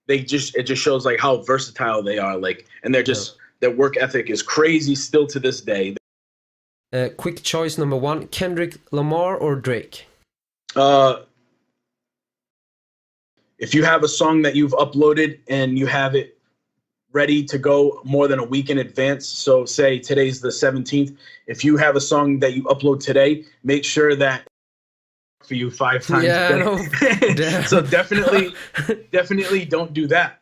it just shows like how versatile they are, like, and they're Yeah. just, their work ethic is crazy still to this day. Quick choice number one: Kendrick Lamar or Drake? Uh, if you have a song that you've uploaded and you have it ready to go more than a week in advance, so say today's the 17th, if you have a song that you upload today, make sure that for you 5 times Yeah, a no. day. So definitely don't do that.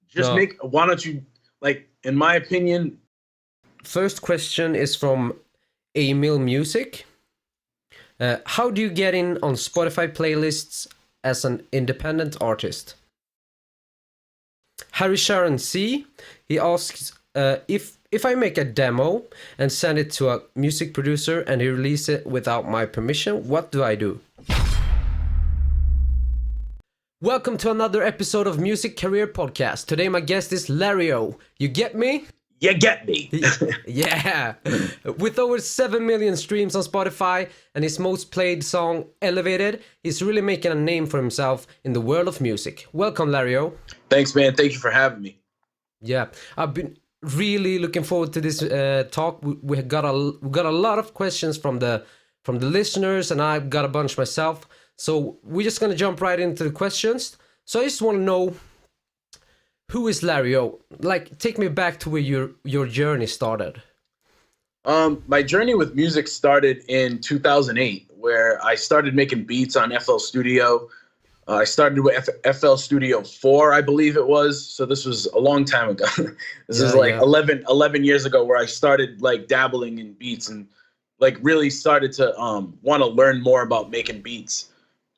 Just No. why don't you, like, in my opinion. First question is from Emil Music. How do you get in on Spotify playlists as an independent artist? Harry Sharon C. He asks if I make a demo and send it to a music producer and he releases it without my permission, what do I do? Welcome to another episode of Music Career Podcast. Today my guest is Larryohh. You get me? You get me. Yeah. With over 7 million streams on Spotify and his most played song, Elevated, he's really making a name for himself in the world of music. Welcome, Larryohh. Thanks, man. Thank you for having me. Yeah, I've been really looking forward to this talk. We got a lot of questions from the listeners, and I've got a bunch myself. So we're just gonna jump right into the questions. So I just want to know, who is Larryohh? Like, take me back to where your journey started. My journey with music started in 2008, where I started making beats on FL Studio. I started with FL Studio 4, I believe it was. So this was a long time ago. This is like 11 years ago, where I started like dabbling in beats and like really started to want to learn more about making beats.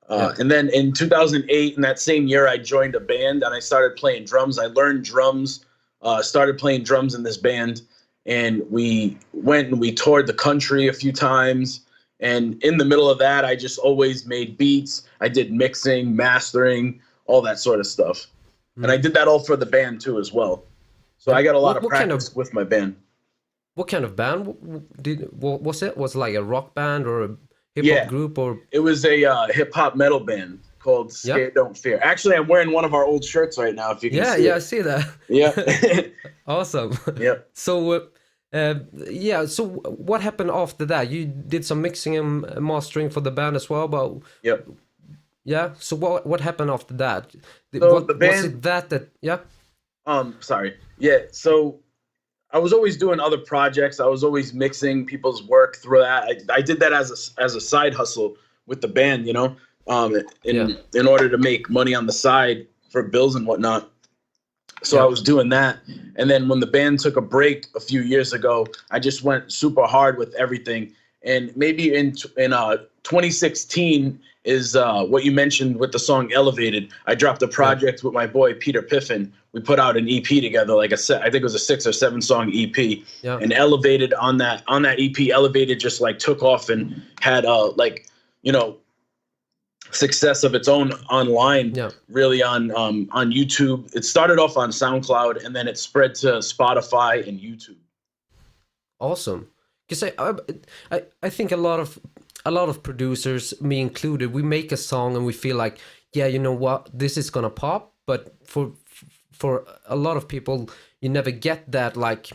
And then in 2008, in that same year, I joined a band and I started playing drums. I learned drums, started playing drums in this band, and we went and we toured the country a few times. And in the middle of that, I just always made beats. I did mixing, mastering, all that sort of stuff. And I did that all for the band too as well. So I got a lot of practice with my band. What kind of band was it? Was it like a rock band or a hip-hop group? Or it was a hip-hop metal band called Scared Don't Fear. Actually, I'm wearing one of our old shirts right now, if you can see it. I see that. Yeah. Awesome. Yeah. So so what happened after that? You did some mixing and mastering for the band as well, but so what happened after that? So the band, was it that sorry. Yeah, so I was always doing other projects. I was always mixing people's work through that. I did that as a side hustle with the band, you know, in order to make money on the side for bills and whatnot. So I was doing that. And then when the band took a break a few years ago, I just went super hard with everything. And maybe in 2016 is what you mentioned with the song Elevated. I dropped a project with my boy Peter Piffin. We put out an EP together, like I think it was a 6 or 7 song EP. Yeah. And Elevated on that EP, Elevated just like took off and had success of its own online, really on YouTube. It started off on SoundCloud and then it spread to Spotify and YouTube. Awesome. Because I think a lot of producers, me included, we make a song and we feel like, yeah, you know what, this is gonna pop. But for a lot of people, you never get that, like,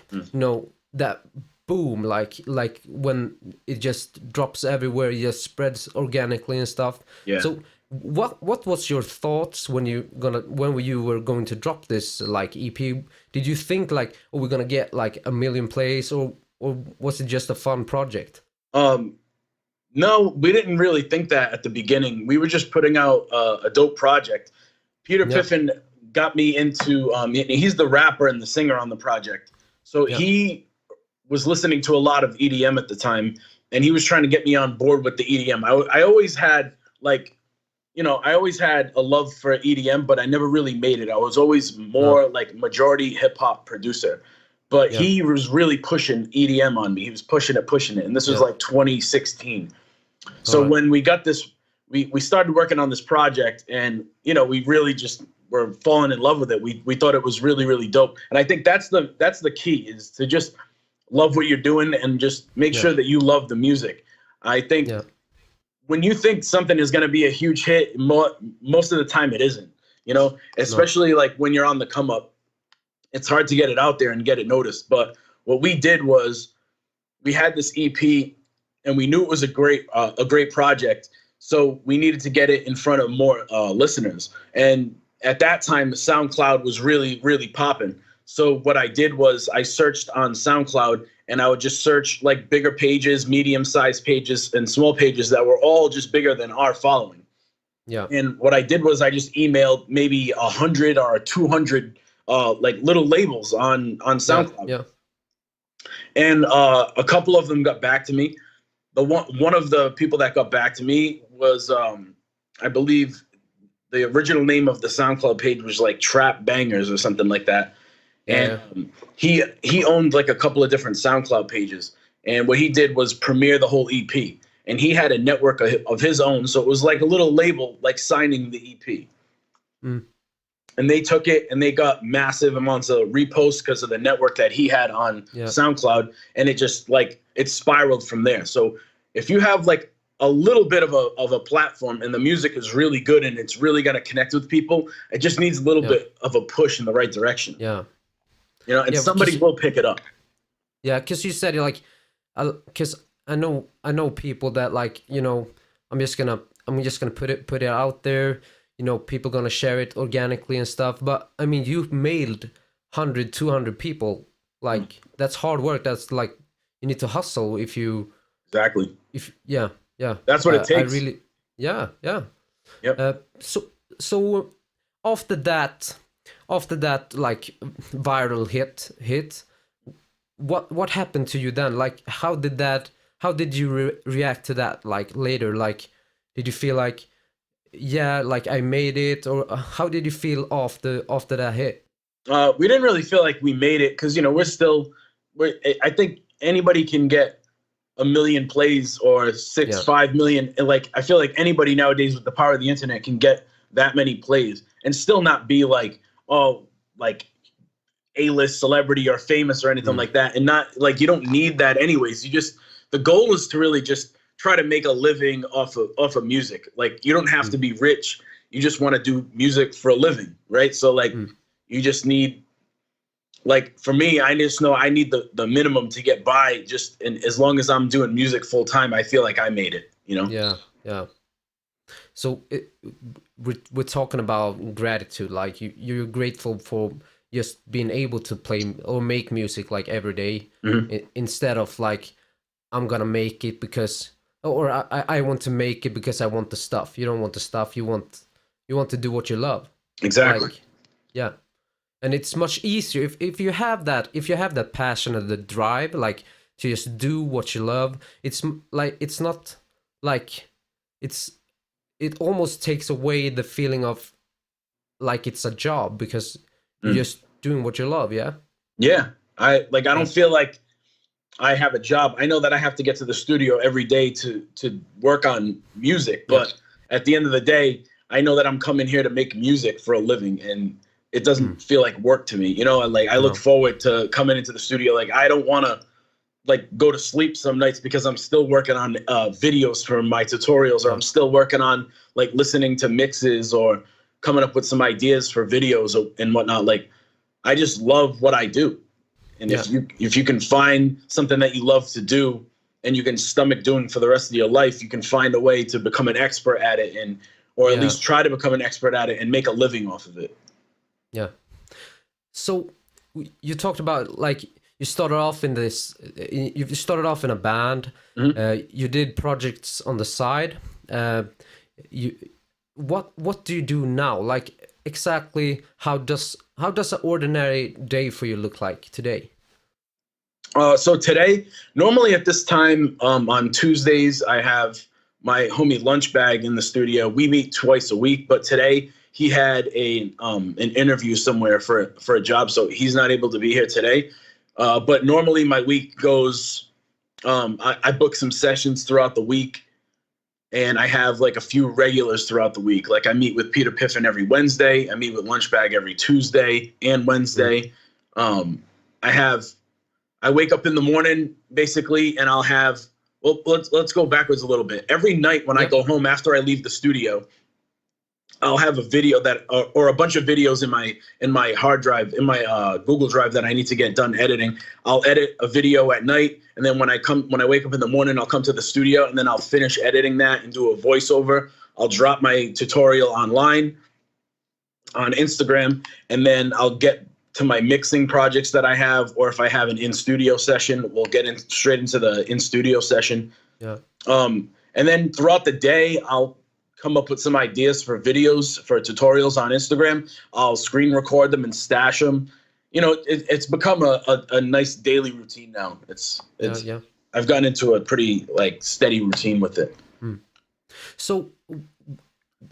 that boom, like when it just drops everywhere, it just spreads organically and stuff. Yeah. So what was your thoughts when you were going to drop this like EP? Did you think like, oh, we're gonna get like 1 million plays, or was it just a fun project? No, we didn't really think that at the beginning. We were just putting out a dope project. Peter Piffin got me into he's the rapper and the singer on the project. So he was listening to a lot of EDM at the time, and he was trying to get me on board with the EDM. I always had I always had a love for EDM, but I never really made it. I was always more like majority hip hop producer, but he was really pushing EDM on me. He was pushing it. And this was like 2016. So when we got this, we started working on this project, and, we really just were falling in love with it. We thought it was really, really dope. And I think that's the key, is to just love what you're doing and just make sure that you love the music. I think when you think something is going to be a huge hit, most of the time it isn't. you know, No. especially like when you're on the come up. It's hard to get it out there and get it noticed. But what we did was we had this EP, and we knew it was a great project. So we needed to get it in front of more listeners. And at that time, SoundCloud was really, really popping. So what I did was I searched on SoundCloud, and I would just search like bigger pages, medium-sized pages, and small pages that were all just bigger than our following. Yeah. And what I did was I just emailed maybe 100 or 200 like little labels on SoundCloud. Yeah. And a couple of them got back to me. The one of the people that got back to me was I believe the original name of the SoundCloud page was like Trap Bangers or something like that. Yeah. And he owned like a couple of different SoundCloud pages. And what he did was premiere the whole EP. And he had a network of his own. So it was like a little label, like signing the EP. Mm. And they took it and they got massive amounts of reposts because of the network that he had on SoundCloud. And it just like, it spiraled from there. So if you have like a little bit of a platform and the music is really good and it's really going to connect with people, it just needs a little bit of a push in the right direction. Yeah. You know, and somebody will pick it up. Yeah. Cause you said like, cause I know people that like, you know, I'm just gonna put it out there, you know, people gonna share it organically and stuff. But I mean, you've mailed 100, 200 people. Like that's hard work. That's like, you need to hustle if you. Exactly. Yeah. That's what it takes. Yeah. Yep. So after that, like viral hit, what happened to you then? Like, how did you react to that? Like later, like, did you feel like, yeah, like I made it, or how did you feel after that hit? We didn't really feel like we made it because, you know, I think anybody can get 1 million plays or 5 million. And like, I feel like anybody nowadays with the power of the internet can get that many plays and still not be like, oh, like A-list celebrity or famous or anything like that. And not like, you don't need that anyways. The goal is to really just try to make a living off of music. Like you don't have to be rich. You just want to do music for a living. Right. So like you just need, like for me, I just know I need the minimum to get by and as long as I'm doing music full time, I feel like I made it, you know? Yeah. So we're talking about gratitude. Like you're grateful for just being able to play or make music like every day instead of like, I'm gonna make it because, or I want to make it because I want the stuff. You don't want the stuff. You want to do what you love. Exactly. Like, yeah. And it's much easier if you have that passion and the drive, like to just do what you love. It's like, it's not like it almost takes away the feeling of like it's a job because you're just doing what you love. Yeah. Yeah. I don't feel like I have a job. I know that I have to get to the studio every day to work on music, but at the end of the day, I know that I'm coming here to make music for a living, and it doesn't feel like work to me. You know, like I look forward to coming into the studio. Like I don't want to like go to sleep some nights because I'm still working on videos for my tutorials, or I'm still working on like listening to mixes or coming up with some ideas for videos and whatnot. Like I just love what I do. And if you can find something that you love to do and you can stomach doing for the rest of your life, you can find a way to become an expert at it or at least try to become an expert at it and make a living off of it. Yeah. So you talked about like you started off in a band. You did projects on the side. What do you do now? Like exactly how does an ordinary day for you look like today? So today, normally at this time on Tuesdays, I have my homie Lunchbag in the studio. We meet twice a week, but today he had an interview somewhere for a job, so he's not able to be here today. But normally my week goes, I book some sessions throughout the week, and I have like a few regulars throughout the week. Like I meet with Peter Piffin every Wednesday. I meet with Lunchbag every Tuesday and Wednesday. I wake up in the morning basically, and I'll have, well, let's go backwards a little bit. Every night when I go home after I leave the studio, I'll have a video that or a bunch of videos in my hard drive, in my Google Drive that I need to get done editing. I'll edit a video at night, and then when I wake up in the morning, I'll come to the studio, and then I'll finish editing that and do a voiceover. I'll drop my tutorial online on Instagram, and then I'll get to my mixing projects that I have, or if I have an in-studio session, we'll get in straight into the in-studio session. Yeah. And then throughout the day, I'll come up with some ideas for videos, for tutorials on Instagram. I'll screen record them and stash them. You know, it's become a nice daily routine now. It's yeah. I've gotten into a pretty like steady routine with it. So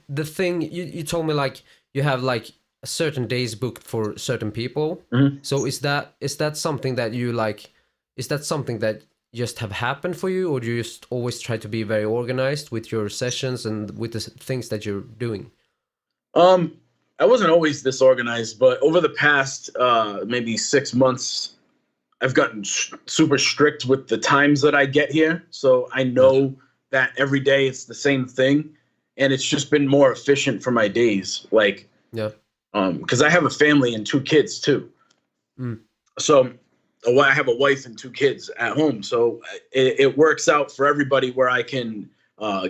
the thing you told me, like you have like a certain days booked for certain people. So is that something that you like? Is that something that just have happened for you, or do you just always try to be very organized with your sessions and with the things that you're doing? I wasn't always disorganized, but over the past maybe 6 months, I've gotten super strict with the times that I get here. So I know that every day it's the same thing, and it's just been more efficient for my days. Like, because I have a family and 2 kids too. So I have a wife and 2 kids at home. So it works out for everybody where I can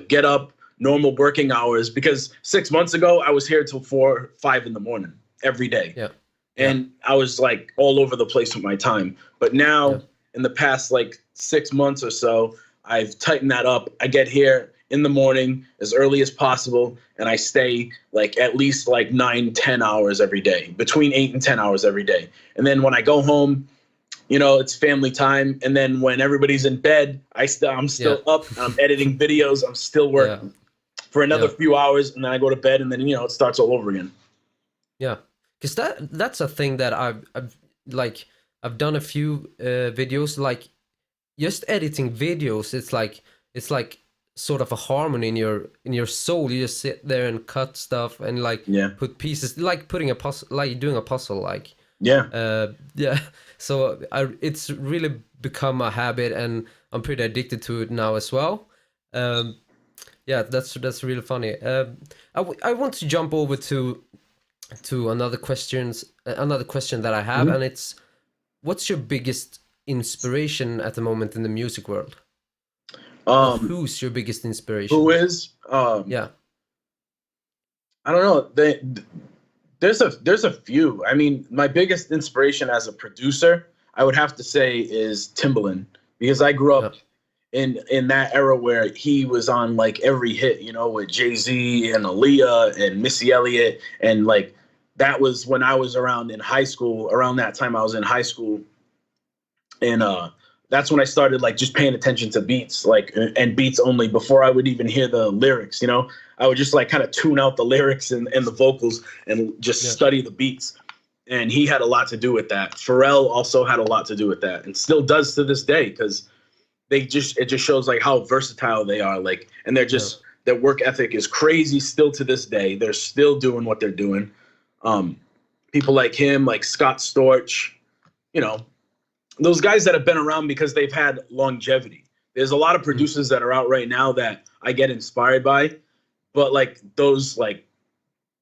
get up normal working hours, because 6 months ago I was here till 4, 5 in the morning every day. And I was like all over the place with my time. But now in the past like 6 months or so, I've tightened that up. I get here in the morning as early as possible, and I stay like at least like 9, 10 hours every day, between 8 and 10 hours every day. And then when I go home, you know, it's family time. And then when everybody's in bed, I'm still up, I'm editing videos, I'm still working for another few hours, and then I go to bed, and then, you know, it starts all over again. Yeah. Because that's a thing that I've done a few videos, like just editing videos. It's like sort of a harmony in your soul. You just sit there and cut stuff and like put pieces, like putting a puzzle, like doing a puzzle, like so it's really become a habit, and I'm pretty addicted to it now as well. That's really funny. I want to jump over to another question that I have, and it's, what's your biggest inspiration at the moment in the music world? Who's your biggest inspiration? Who is? I don't know. There's a few. I mean, my biggest inspiration as a producer, I would have to say, is Timbaland, because I grew up in that era where he was on like every hit, you know, with Jay-Z and Aaliyah and Missy Elliott, and like that was when I was around in high school. Around that time I was in high school, and that's when I started like just paying attention to beats, like, and beats only, before I would even hear the lyrics. You know, I would just like kind of tune out the lyrics and the vocals and just study the beats. And he had a lot to do with that. Pharrell also had a lot to do with that, and still does to this day, because it just shows like how versatile they are. Like, and they're just their work ethic is crazy still to this day. They're still doing what they're doing. People like him, like Scott Storch, you know, those guys that have been around because they've had longevity. There's a lot of producers that are out right now that I get inspired by, but like those, like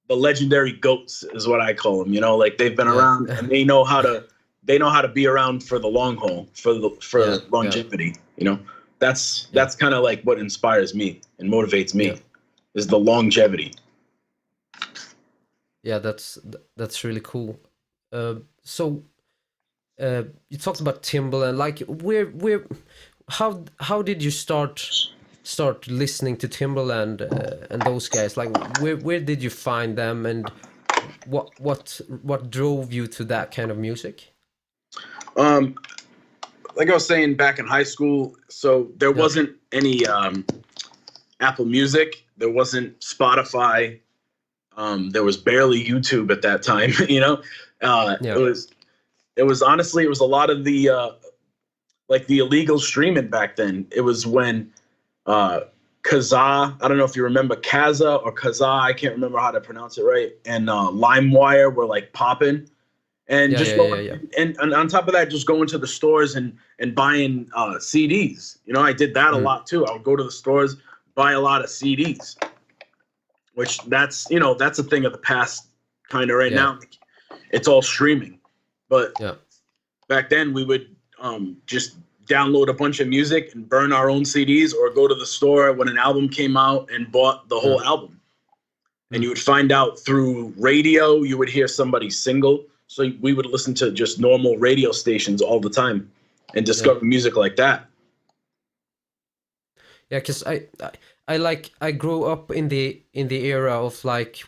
the legendary GOATs is what I call them. You know, like they've been around and they know how to be around for the long haul, for longevity. You know, that's kind of like what inspires me and motivates me is the longevity. Yeah, that's really cool. So you talked about Timbaland. Like, how did you start listening to Timbaland and those guys? Like, where did you find them, and what drove you to that kind of music? Like I was saying, back in high school, so there wasn't any Apple Music, there wasn't Spotify, there was barely YouTube at that time. You know, it was honestly, it was a lot of the like the illegal streaming back then. It was when Kazaa, I don't know if you remember Kaza or Kazaa, I can't remember how to pronounce it right, and LimeWire were like popping. And and on top of that, just going to the stores and buying CDs. You know, I did that a lot too. I would go to the stores, buy a lot of CDs. which that's that's a thing of the past kind of right Yeah. now. It's all streaming, but Yeah. back then we would just download a bunch of music and burn our own CDs, or go to the store when an album came out and bought the whole album. And you would find out through radio, you would hear somebody's single. So we would listen to just normal radio stations all the time and discover music like that. Yeah, because I grew up in the era of like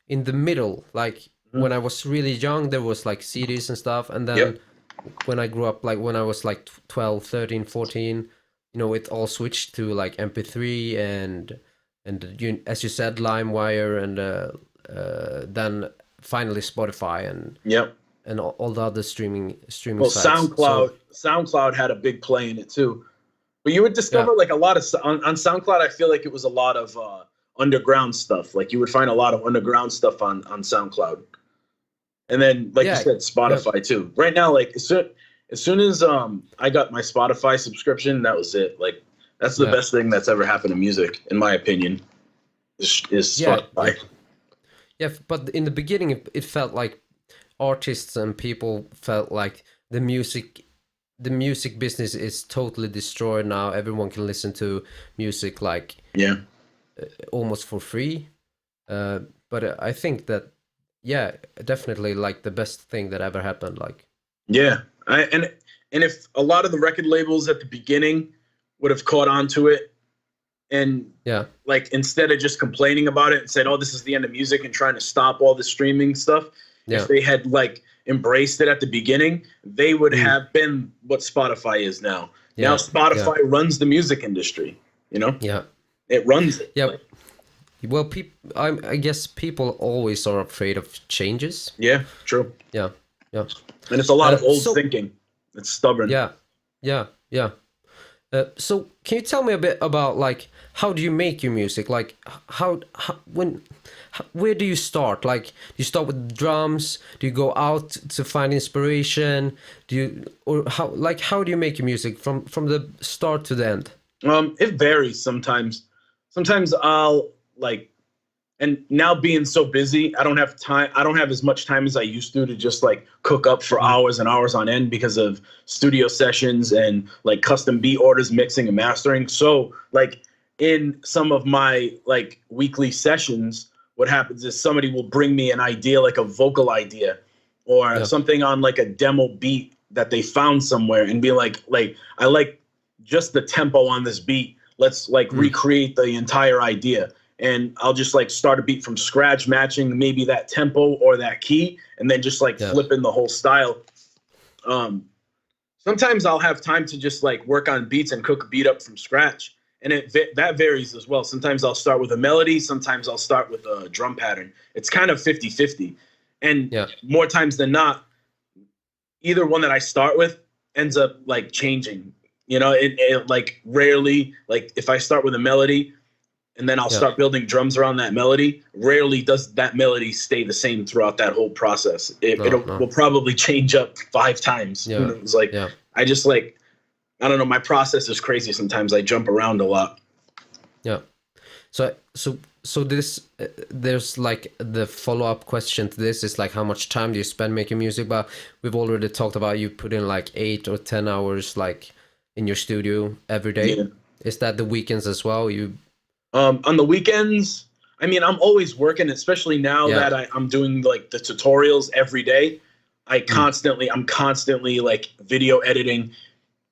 in the middle, like when I was really young, there was like CDs and stuff, and then when I grew up, like when I was like 12, 13, 14, it all switched to like MP3 and you, as you said, LimeWire, and then finally Spotify and all the other streaming Well, sites. SoundCloud had a big play in it too. But you would discover like a lot of on SoundCloud. I feel like it was a lot of underground stuff. Like you would find a lot of underground stuff on SoundCloud, and then like you said, Spotify too. Right now, like as soon as I got my Spotify subscription, that was it. Like that's the best thing that's ever happened to music, in my opinion. Is Spotify. Yeah, but in the beginning, it felt like artists and people felt like the music business is totally destroyed now. Everyone can listen to music like almost for free. But I think that definitely like the best thing that ever happened. Like and if a lot of the record labels at the beginning would have caught on to it, and like instead of just complaining about it and said, "Oh, this is the end of music," and trying to stop all the streaming stuff, if they had like embraced it at the beginning, they would have been what Spotify is now. Now Spotify runs the music industry. It runs it. Well, I guess people always are afraid of changes. Yeah, true. Yeah. And it's a lot of old thinking. It's stubborn. Yeah. So can you tell me a bit about like how do you make your music? Like where do you start? Like do you start with drums? Do you go out to find inspiration? How do you make your music from the start to the end? It varies sometimes. Sometimes I'll like, and now being so busy, I don't have time. I don't have as much time as I used to just like cook up for hours and hours on end because of studio sessions and like custom beat orders, mixing and mastering. So like in some of my like weekly sessions, what happens is somebody will bring me an idea, like a vocal idea or something on like a demo beat that they found somewhere, and be like I like just the tempo on this beat. Let's like recreate the entire idea. And I'll just like start a beat from scratch, matching maybe that tempo or that key, and then just like flipping the whole style. Sometimes I'll have time to just like work on beats and cook a beat up from scratch. And that varies as well. Sometimes I'll start with a melody. Sometimes I'll start with a drum pattern. It's kind of 50-50. And more times than not, either one that I start with ends up like changing. It like rarely, like if I start with a melody, and then I'll start building drums around that melody, rarely does that melody stay the same throughout that whole process. It will probably change up 5 times. It's like, I just like, I don't know, my process is crazy sometimes. I jump around a lot. Yeah. So this, there's like the follow-up question to this is like, how much time do you spend making music? But we've already talked about you put in like 8 or 10 hours like in your studio every day. Yeah. Is that the weekends as well? On the weekends, I mean, I'm always working, especially now that I'm doing like the tutorials every day. I'm constantly like video editing.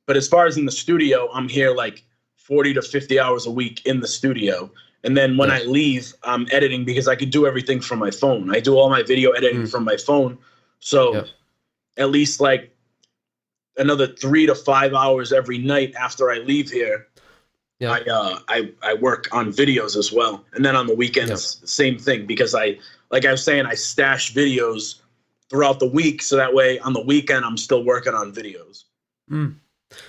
But as far as in the studio, I'm here like 40 to 50 hours a week in the studio. And then when I leave, I'm editing because I could do everything from my phone. I do all my video editing from my phone. So at least like another 3 to 5 hours every night after I leave here. I work on videos as well. And then on the weekends, same thing, because like I was saying, I stash videos throughout the week. So that way on the weekend, I'm still working on videos.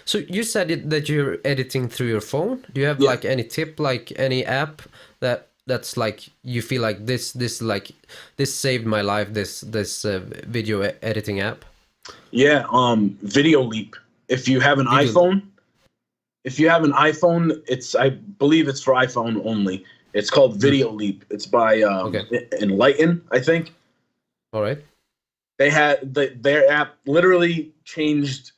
So you said that you're editing through your phone. Do you have like any tip, like any app that's like, you feel like this saved my life, this video editing app? Yeah. Video Leap. If you have an iPhone, it's, I believe it's for iPhone only. It's called Video Leap. It's by Enlighten, I think. All right. They had their app literally changed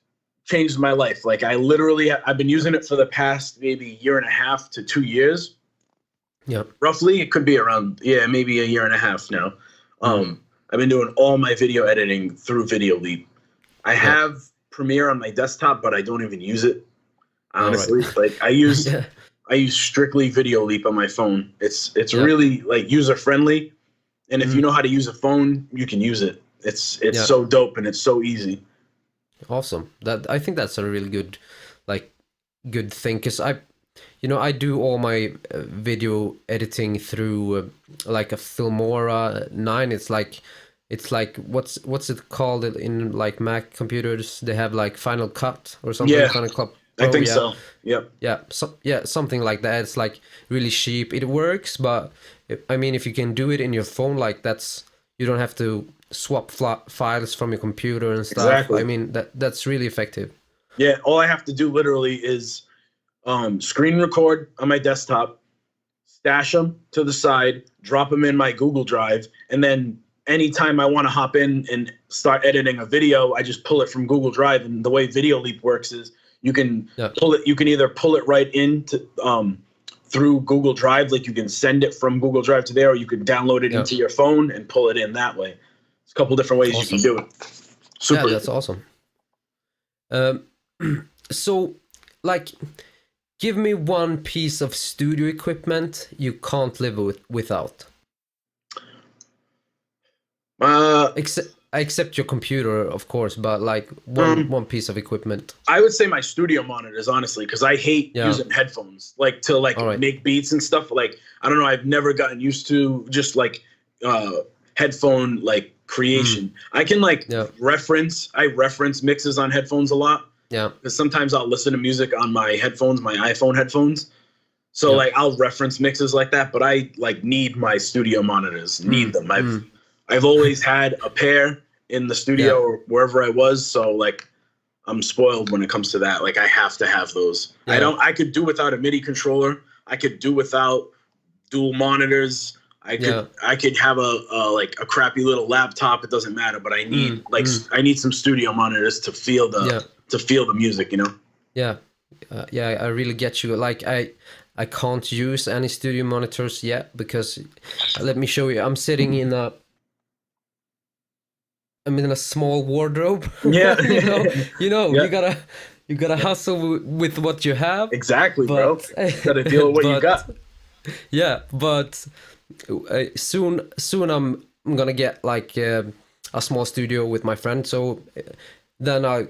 my life. Like I've been using it for the past maybe year and a half to 2 years. Yeah. Roughly, it could be around maybe a year and a half now. I've been doing all my video editing through Video Leap. I have Premiere on my desktop, but I don't even use it. Honestly, like I use strictly Video Leap on my phone. It's really like user friendly, and if you know how to use a phone, you can use it. It's so dope and it's so easy. Awesome. I think that's a really good thing, because I do all my video editing through like a Filmora 9. It's like what's it called in like Mac computers? They have like Final Cut or something. Yeah, Final Cut Pro, I think so. Yep. Yeah, something like that. It's like really cheap. It works, but if you can do it in your phone, like you don't have to swap files from your computer and stuff. Exactly. That's really effective. Yeah, all I have to do literally is screen record on my desktop, stash them to the side, drop them in my Google Drive, and then anytime I want to hop in and start editing a video, I just pull it from Google Drive. And the way Video Leap works is you can pull it. You can either pull it right into through Google Drive, like you can send it from Google Drive to there, or you can download it into your phone and pull it in that way. There's a couple different ways you can do it. Super. Yeah, that's awesome. So, like, give me one piece of studio equipment you can't live without. Except your computer, of course, but like one piece of equipment. I would say my studio monitors, honestly, because I hate using headphones, like to make beats and stuff. Like, I don't know, I've never gotten used to just like headphone like creation. I can reference mixes on headphones a lot. Yeah, because sometimes I'll listen to music on my headphones, my iPhone headphones. So like I'll reference mixes like that, but I like need my studio monitors. Need them. I've always had a pair in the studio or wherever I was, so like I'm spoiled when it comes to that. Like I have to have those. I could do without a MIDI controller. I could do without dual monitors. I could have a crappy little laptop. It doesn't matter, but I need I need some studio monitors to feel the music, you know? Yeah. I really get you. Like I can't use any studio monitors yet because let me show you. I'm sitting in a small wardrobe. Yeah. you gotta hustle with what you have. Exactly, bro. Gotta deal with what you got. Yeah, but soon I'm gonna get like a small studio with my friend. So then I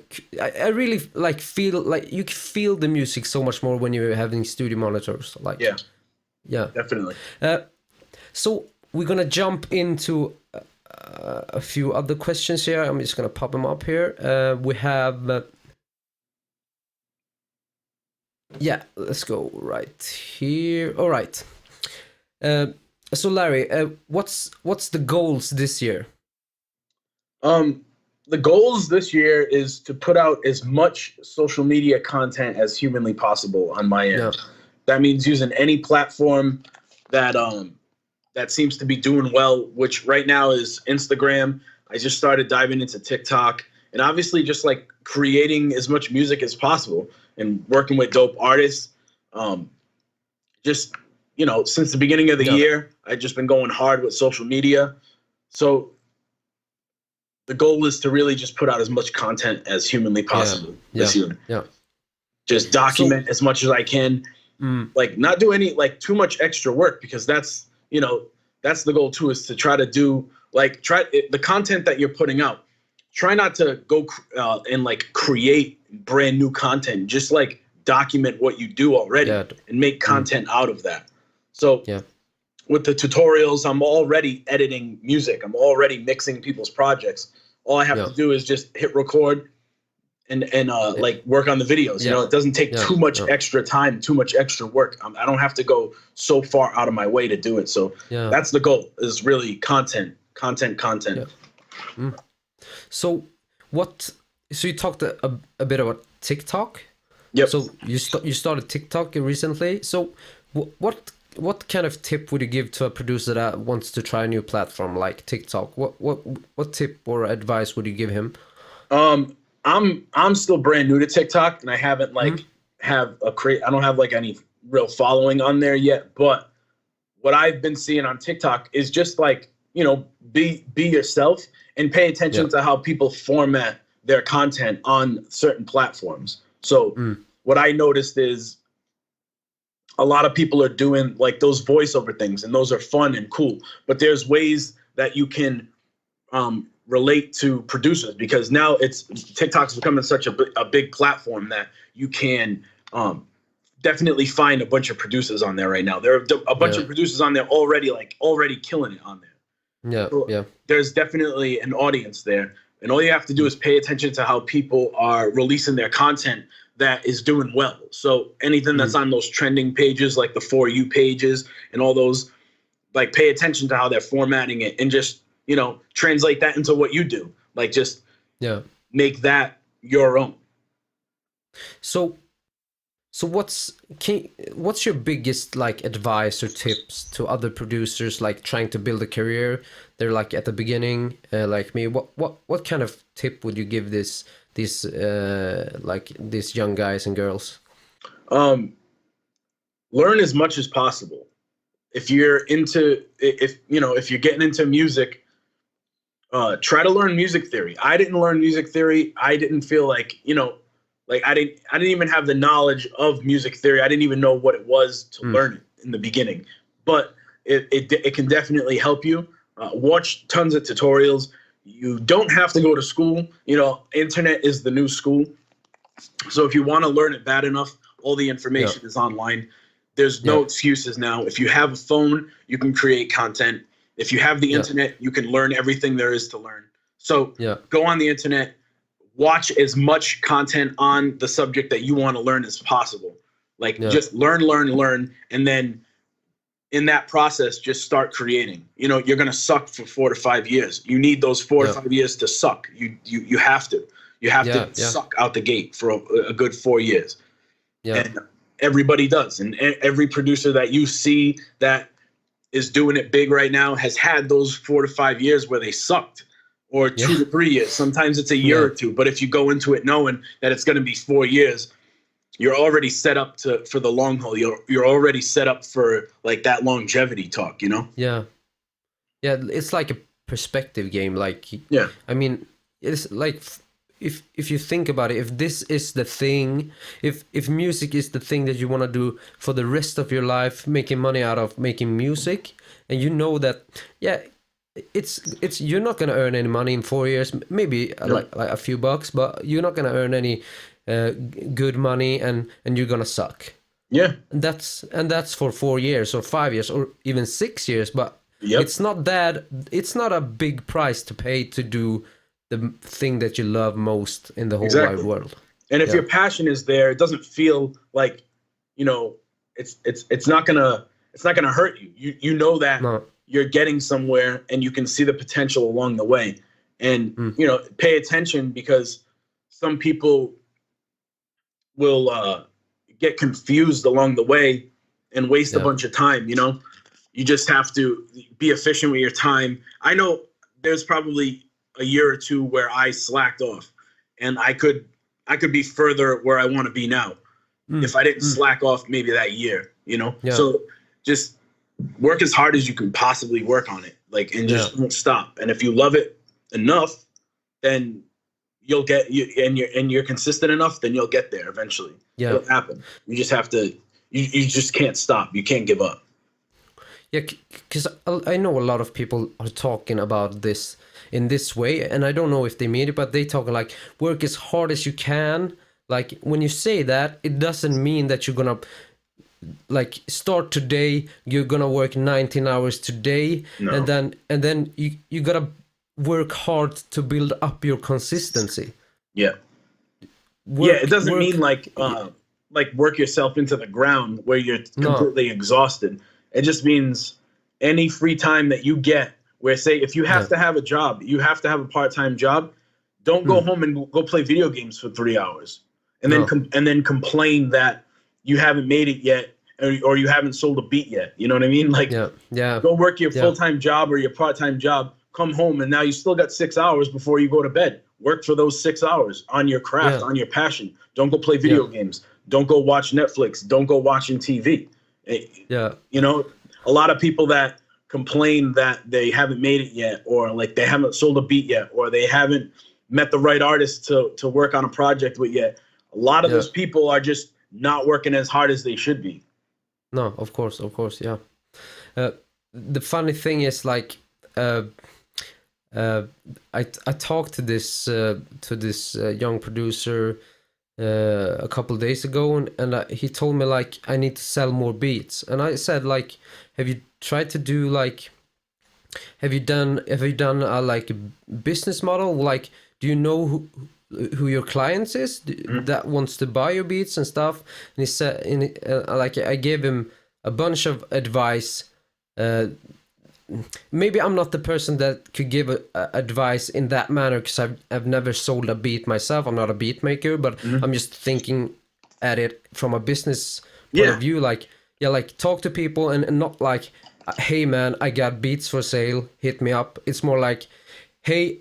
really like feel like you can feel the music so much more when you're having studio monitors. Like yeah, definitely. So we're gonna jump into a few other questions here. I'm just gonna pop them up here. We have let's go right here. All right. So Larry, what's the goals this year? The goals this year is to put out as much social media content as humanly possible on my end. Yeah. That means using any platform that seems to be doing well, which right now is Instagram. I just started diving into TikTok, and obviously just like creating as much music as possible and working with dope artists. Just, since the beginning of the year, I've just been going hard with social media. So the goal is to really just put out as much content as humanly possible this year. Yeah. Just document as much as I can. Like not do any like too much extra work, because that's the goal too, is to try to do the content that you're putting out. Try not to go and like create brand new content. Just like document what you do already and make content out of that. So with the tutorials, I'm already editing music. I'm already mixing people's projects. All I have to do is just hit record and like work on the videos. It doesn't take too much extra time, too much extra work. I don't have to go so far out of my way to do it. So that's the goal, is really content. So you talked a bit about TikTok. Yep. So you started TikTok recently. So what what kind of tip would you give to a producer that wants to try a new platform like TikTok? What tip or advice would you give him? I'm still brand new to TikTok, and I haven't like I don't have like any real following on there yet. But what I've been seeing on TikTok is just like, you know, be yourself and pay attention to how people format their content on certain platforms. So what I noticed is a lot of people are doing like those voiceover things, and those are fun and cool. But there's ways that you can relate to producers, because now TikTok's becoming such a big platform that you can definitely find a bunch of producers on there right now. There are a bunch of producers on there already killing it on there. So there's definitely an audience there, and all you have to do is pay attention to how people are releasing their content that is doing well. So anything that's on those trending pages, like the For You pages and all those, like, pay attention to how they're formatting it, and just, you know, translate that into what you do. Like, just make that your own. So what's your biggest like advice or tips to other producers like trying to build a career? They're like at the beginning, like me. What kind of tip would you give these young guys and girls? Learn as much as possible. If you're getting into music, try to learn music theory. I didn't learn music theory. I didn't feel like, you know, like I didn't even have the knowledge of music theory. I didn't even know what it was to learn it in the beginning. But it can definitely help you. Watch tons of tutorials. You don't have to go to school. You know, internet is the new school. So if you want to learn it bad enough, all the information is online. There's no excuses now. If you have a phone, you can create content. If you have the internet, you can learn everything there is to learn. So go on the internet, watch as much content on the subject that you want to learn as possible. Like, just learn, and then in that process, just start creating. You know, you're gonna suck for 4 to 5 years. You need those 4 to 5 years to suck. You have to. You have to suck out the gate for a good 4 years. And everybody does. And every producer that you see that is doing it big right now has had those 4 to 5 years where they sucked, or 2 to 3 years. Sometimes it's a year or two. But if you go into it knowing that it's going to be 4 years, you're already set up for the long haul. You're already set up for like that longevity talk, you know? Yeah. It's like a perspective game. Like, I mean, it's like, if you think about it, if this is the thing, if music is the thing that you want to do for the rest of your life, making money out of making music, and you know that, it's you're not gonna earn any money in 4 years, maybe like a few bucks, but you're not gonna earn any good money, and you're gonna suck. Yeah, and that's for 4 years or 5 years or even 6 years, but it's not a big price to pay to do the thing that you love most in the whole wide world. And if your passion is there, it doesn't feel like, you know, it's not gonna hurt you. You know that you're getting somewhere, and you can see the potential along the way. And you know, pay attention, because some people will get confused along the way and waste a bunch of time. You know, you just have to be efficient with your time. I know there's probably a year or two where I slacked off, and I could be further where I want to be now if I didn't slack off maybe that year, you know? So just work as hard as you can possibly work on it, like, and just don't stop. And if you love it enough, then you'll get and you're consistent enough, then you'll get there eventually. It'll happen. You just have to, you just can't stop. You can't give up. Yeah, because I know a lot of people are talking about this in this way, and I don't know if they mean it, but they talk like, work as hard as you can. Like, when you say that, it doesn't mean that you're gonna like start today, you're gonna work 19 hours today, and then you gotta work hard to build up your consistency. It doesn't mean like work yourself into the ground where you're completely exhausted. It just means any free time that you get, where, say, if you have to have a job, you have to have a part-time job, don't go home and go play video games for 3 hours and then complain that you haven't made it yet, or you haven't sold a beat yet. You know what I mean? Like, go work your full-time job or your part-time job, come home, and now you still got 6 hours before you go to bed. Work for those 6 hours on your craft, on your passion. Don't go play video games. Don't go watch Netflix. Don't go watching TV. You know, a lot of people that complain that they haven't made it yet, or like they haven't sold a beat yet, or they haven't met the right artist to work on a project with yet. A lot of those people are just not working as hard as they should be. No, of course, yeah. The funny thing is, like, I talked to this young producer a couple of days ago, and he told me, like, I need to sell more beats, and I said, like, have you tried to do, like, have you done a, like, a business model? Like, do you know who your clients is that wants to buy your beats and stuff? And he said, like, I gave him a bunch of advice. Maybe I'm not the person that could give advice in that manner, because I've never sold a beat myself. I'm not a beat maker, but I'm just thinking at it from a business point of view. Like, like, talk to people, and not like, hey man, I got beats for sale, hit me up. It's more like, hey,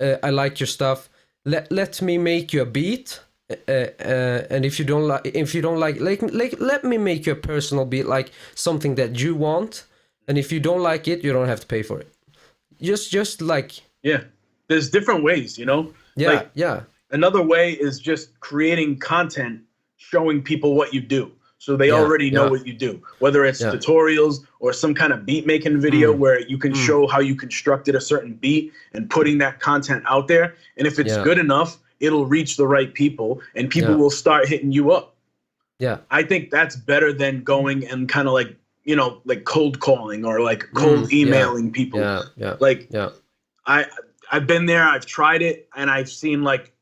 I like your stuff. Let me make you a beat. And if you don't like, let me make you a personal beat, like something that you want. And if you don't like it, you don't have to pay for it. Just like, there's different ways, you know. Like, another way is just creating content showing people what you do, so they already know what you do, whether it's tutorials or some kind of beat making video where you can show how you constructed a certain beat, and putting that content out there. And if it's good enough, it'll reach the right people, and people will start hitting you up. I think that's better than going and kind of like, you know, like cold calling or like cold emailing people. I've been there, I've tried it, and I've seen like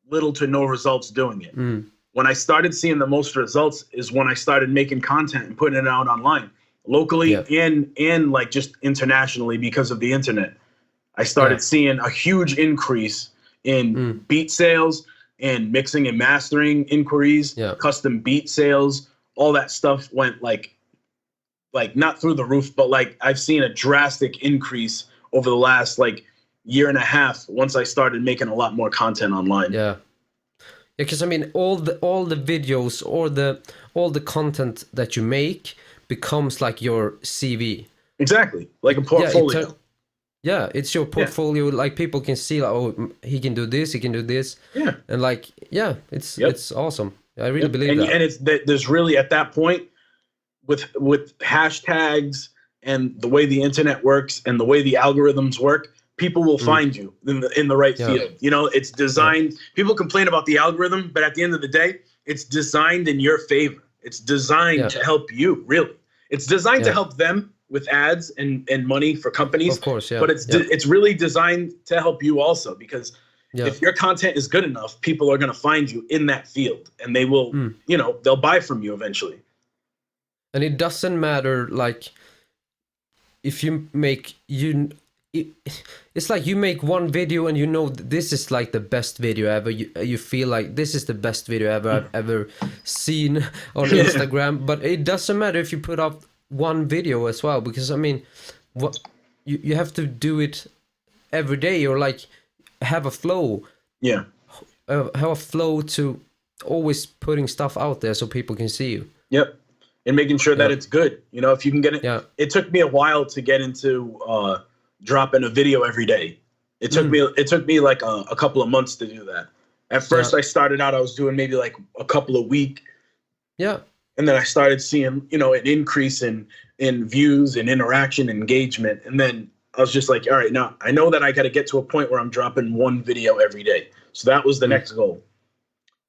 little to no results doing it. When I started seeing the most results is when I started making content and putting it out online, locally and like just internationally, because of the internet. I started seeing a huge increase in beat sales and mixing and mastering inquiries, custom beat sales. All that stuff went like not through the roof, but like I've seen a drastic increase over the last like year and a half once I started making a lot more content online. Because I mean, all the videos or all the content that you make becomes like your CV. Exactly, like a portfolio. It's your portfolio. Like, people can see, like, oh, he can do this, he can do this. And like, it's awesome. I really believe that. And it's there's really, at that point, with hashtags and the way the internet works and the way the algorithms work, people will find you in the right field. You know, it's designed. People complain about the algorithm, but at the end of the day, it's designed in your favor. It's designed to help you, really. It's designed to help them with ads and money for companies. Of course, But it's really designed to help you also, because if your content is good enough, people are going to find you in that field, and they will, you know, they'll buy from you eventually. And it doesn't matter, like, if you make it's like you make one video and you know this is like the best video ever. You feel like this is the best video ever I've ever seen on Instagram. But it doesn't matter if you put up one video as well, because I mean, what you have to do it every day, or like have a flow. Have a flow to always putting stuff out there so people can see you. And making sure that it's good. You know, if you can get it. It took me a while to get into dropping a video every day. It took me like a couple of months to do that. At first, I started out, I was doing maybe like a couple a week. And then I started seeing, you know, an increase in views and interaction, engagement. And then I was just like, all right, now I know that I got to get to a point where I'm dropping one video every day. So that was the next goal.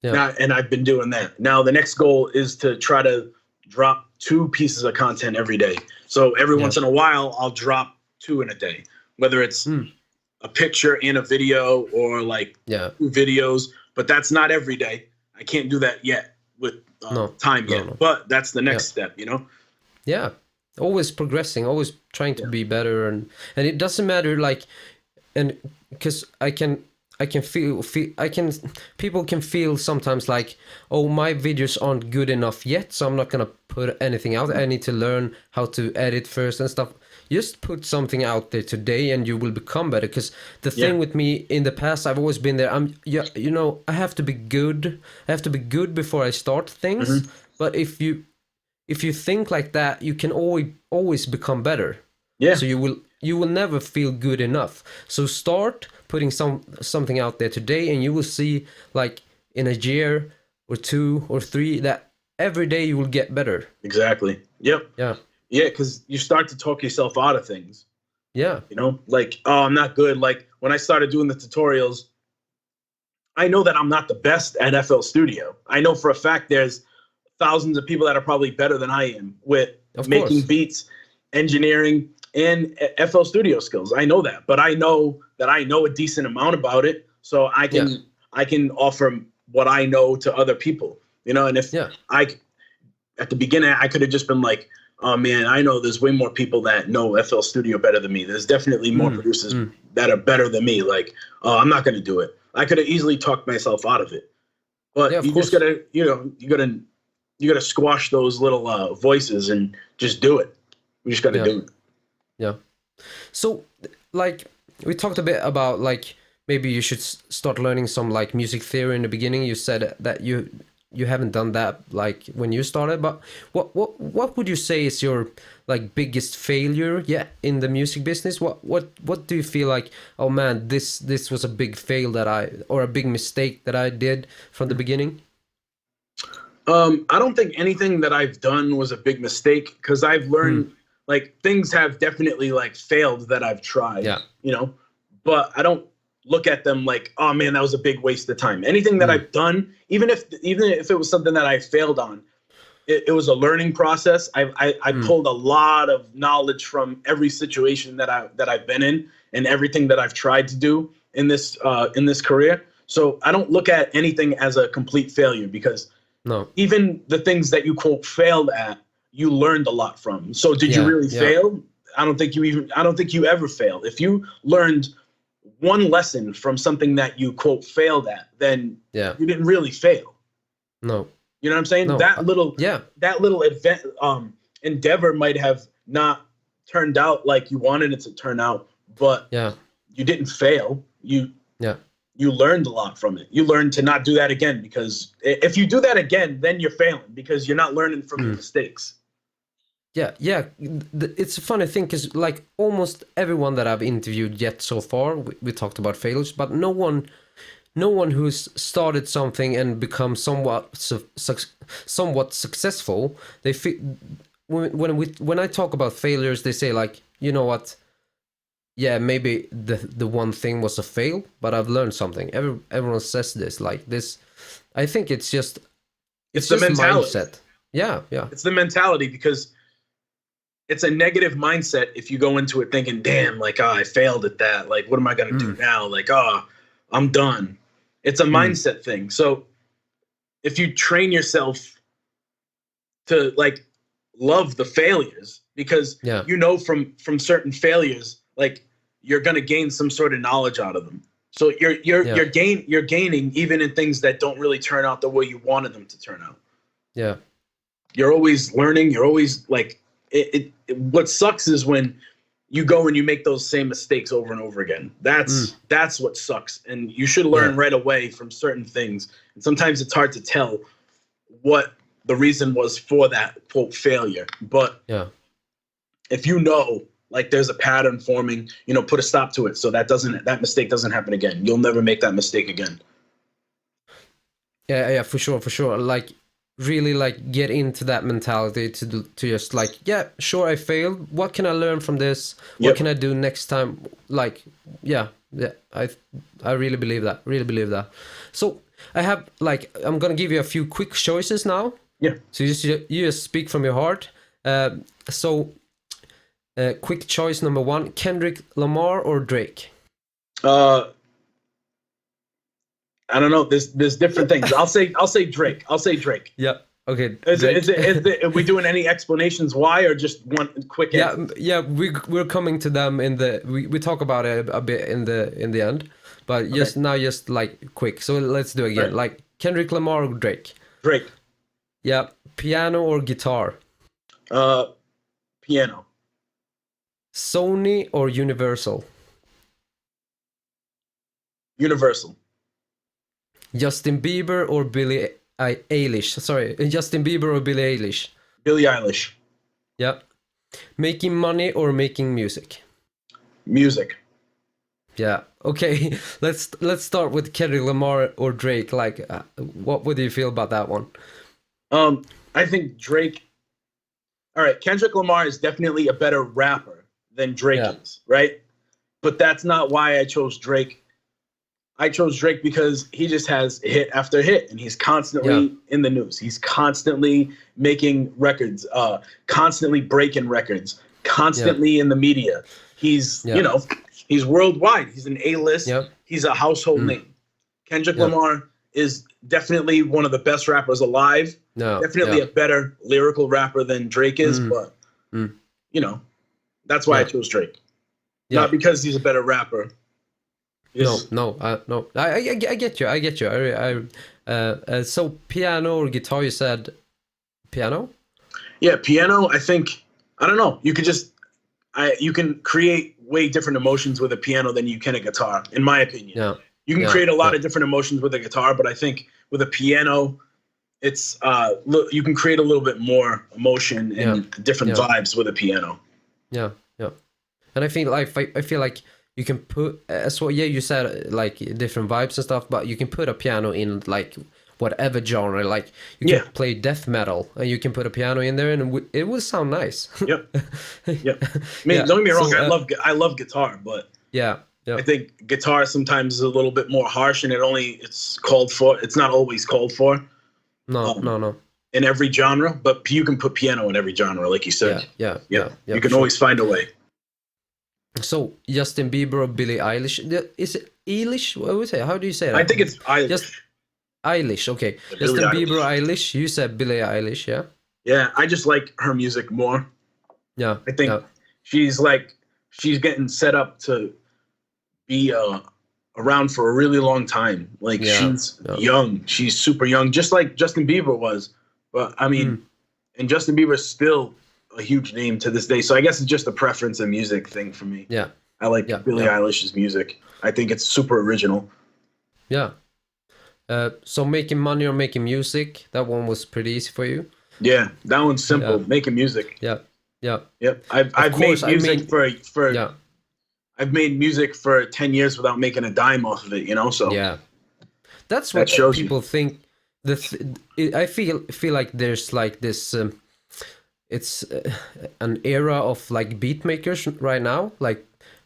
Now, and I've been doing that. Now the next goal is to try to drop 2 pieces of content every day. So every once in a while, I'll drop 2 in a day, whether it's a picture and a video, or like 2 videos. But that's not every day. I can't do that yet with time yet. But that's the next step, you know? Always progressing, always trying to be better. And it doesn't matter, like, and because I can feel people can feel sometimes like, oh, my videos aren't good enough yet, so I'm not gonna put anything out. I need to learn how to edit first and stuff. Just put something out there today and you will become better. Because the thing with me in the past, I've always been there. I have to be good. I have to be good before I start things. But if you think like that, you can always become better. Yeah. So you will never feel good enough. So start putting something out there today, and you will see, like, in a year or 2 or 3, that every day you will get better. Exactly. Yep. Yeah. Yeah, because you start to talk yourself out of things. Yeah. You know, like, oh, I'm not good. Like, when I started doing the tutorials, I know that I'm not the best at FL Studio. I know for a fact there's thousands of people that are probably better than I am with making beats, engineering, and FL Studio skills. I know that, but I know that I know a decent amount about it, so I can offer what I know to other people. You know, and if at the beginning I could have just been like, oh man, I know there's way more people that know FL Studio better than me. There's definitely more producers that are better than me. Like, oh, I'm not gonna do it. I could have easily talked myself out of it. But you just gotta, you gotta squash those little voices and just do it. We just gotta do it. Yeah. So, like, we talked a bit about, like, maybe you should start learning some, like, music theory in the beginning. You said that you haven't done that, like, when you started, but what would you say is your, like, biggest failure in the music business? What do you feel like, oh man, this was a big fail or a big mistake that I did from the beginning? I don't think anything that I've done was a big mistake, because I've learned like, things have definitely, like, failed that I've tried, but I don't look at them like, oh man, that was a big waste of time. Anything that I've done, even if it was something that I failed on, it was a learning process. I pulled a lot of knowledge from every situation that I've been in, and everything that I've tried to do in this career. So I don't look at anything as a complete failure, because even the things that you quote failed at, you learned a lot from. So did you really fail? I don't think you ever failed. If you learned one lesson from something that you quote failed at, then you didn't really fail. No. You know what I'm saying? That little event, endeavor might have not turned out like you wanted it to turn out, but you didn't fail. You learned a lot from it. You learned to not do that again, because if you do that again, then you're failing, because you're not learning from your mistakes. Yeah. It's a funny thing, because, like, almost everyone that I've interviewed yet so far, we talked about failures, but no one who's started something and become somewhat successful, they when I talk about failures, they say, like, you know what? Yeah, maybe the one thing was a fail, but I've learned something. Everyone says this, like this. I think it's just the mentality. Mindset. Yeah. It's the mentality, because it's a negative mindset if you go into it thinking, damn, like, oh, I failed at that. Like, what am I going to do now? Like, oh, I'm done. It's a mindset thing. So if you train yourself to, like, love the failures, because from certain failures, like, you're going to gain some sort of knowledge out of them. So you're gaining even in things that don't really turn out the way you wanted them to turn out. Yeah. You're always learning. You're always, like, what sucks is when you go and you make those same mistakes over and over again. That's what sucks. And you should learn right away from certain things. And sometimes it's hard to tell what the reason was for that quote failure. But if you know, like, there's a pattern forming, put a stop to it, so that mistake doesn't happen again. You'll never make that mistake again. Yeah, for sure. Like, really, like, get into that mentality to just, like, sure, I failed. What can I learn from this? What can I do next time? Like, I really believe that. So I have, like, I'm gonna give you a few quick choices now. Yeah. So you just speak from your heart. Quick choice number 1: Kendrick Lamar or Drake? I don't know. There's different things. I'll say Drake. Yeah. Okay. Are we doing any explanations why, or just one quick answer? Yeah. We're coming to them we talk about it a bit in the end, But just now, just like quick. So let's do it again. Right. Like Kendrick Lamar or Drake? Drake. Yeah. Piano or guitar? Piano. Sony or Universal? Universal. Justin Bieber or Billie Eilish? Sorry, Justin Bieber or Billie Eilish? Billie Eilish. Yeah. Making money or making music? Music. Yeah. Okay. Let's start with Kendrick Lamar or Drake. Like, what do you feel about that one? I think Drake. All right, Kendrick Lamar is definitely a better rapper than Drake is, right? But that's not why I chose Drake. I chose Drake because he just has hit after hit, and he's constantly in the news. He's constantly making records, constantly breaking records, constantly in the media. He's, he's worldwide. He's an A-list. Yep. He's a household name. Kendrick Lamar is definitely one of the best rappers alive. Definitely a better lyrical rapper than Drake is, but that's why I chose Drake. Not because he's a better rapper. No. I get you. I get you. So piano or guitar? You said piano. Yeah, piano. I think I don't know. You could just you can create way different emotions with a piano than you can a guitar, in my opinion. Yeah. You can create a lot of different emotions with a guitar, but I think with a piano, it's you can create a little bit more emotion and different vibes with a piano. Yeah. And I feel like you can put as well. Yeah, you said like different vibes and stuff, but you can put a piano in like whatever genre. Like you can play death metal, and you can put a piano in there, and it will sound nice. Yep. I mean, don't get me wrong. I love guitar, but I think guitar sometimes is a little bit more harsh, and it's called for. It's not always called for. No. In every genre, but you can put piano in every genre, like you said. Yeah. You can always find a way. So Justin Bieber or Billie Eilish? Is it Eilish? What would you say? How do you say that? I think it's Eilish. Eilish, okay. Yeah, Justin Eilish. Bieber, Eilish. You said Billie Eilish, yeah? Yeah, I just like her music more. Yeah. I think she's getting set up to be around for a really long time. Like she's young. She's super young, just like Justin Bieber was. But I mean, and Justin Bieber's still a huge name to this day. So I guess it's just a preference and music thing for me. Yeah. I like Billie Eilish's music. I think it's super original. Yeah. So making money or making music, that one was pretty easy for you? Yeah, that one's simple. Making music. Yeah. I've made music for I've made music for 10 years without making a dime off of it, so that's what people think. I feel like there's like this it's an era of like beat makers right now. Like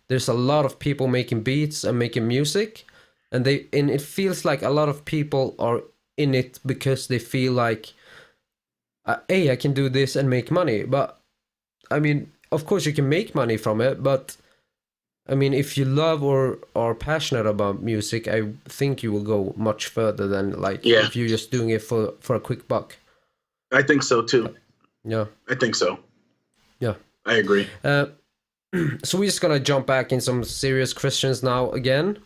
there's a lot of people making beats and making music, and it feels like a lot of people are in it because they feel like hey, I can do this and make money. But I mean, of course you can make money from it, but I mean, if you love or are passionate about music, I think you will go much further than like if you're just doing it for a quick buck. I think so too. Yeah, I think so. Yeah, I agree. So we're just gonna jump back in some serious questions now again.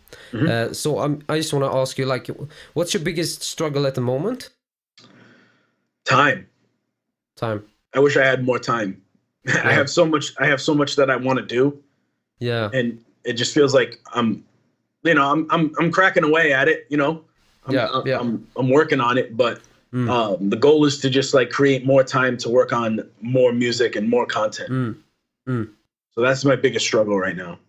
So I just want to ask you, like, what's your biggest struggle at the moment? Time. I wish I had more time. I have so much that I want to do. Yeah. And it just feels like I'm cracking away at it. I'm working on it, but the goal is to just like create more time to work on more music and more content. So that's my biggest struggle right now.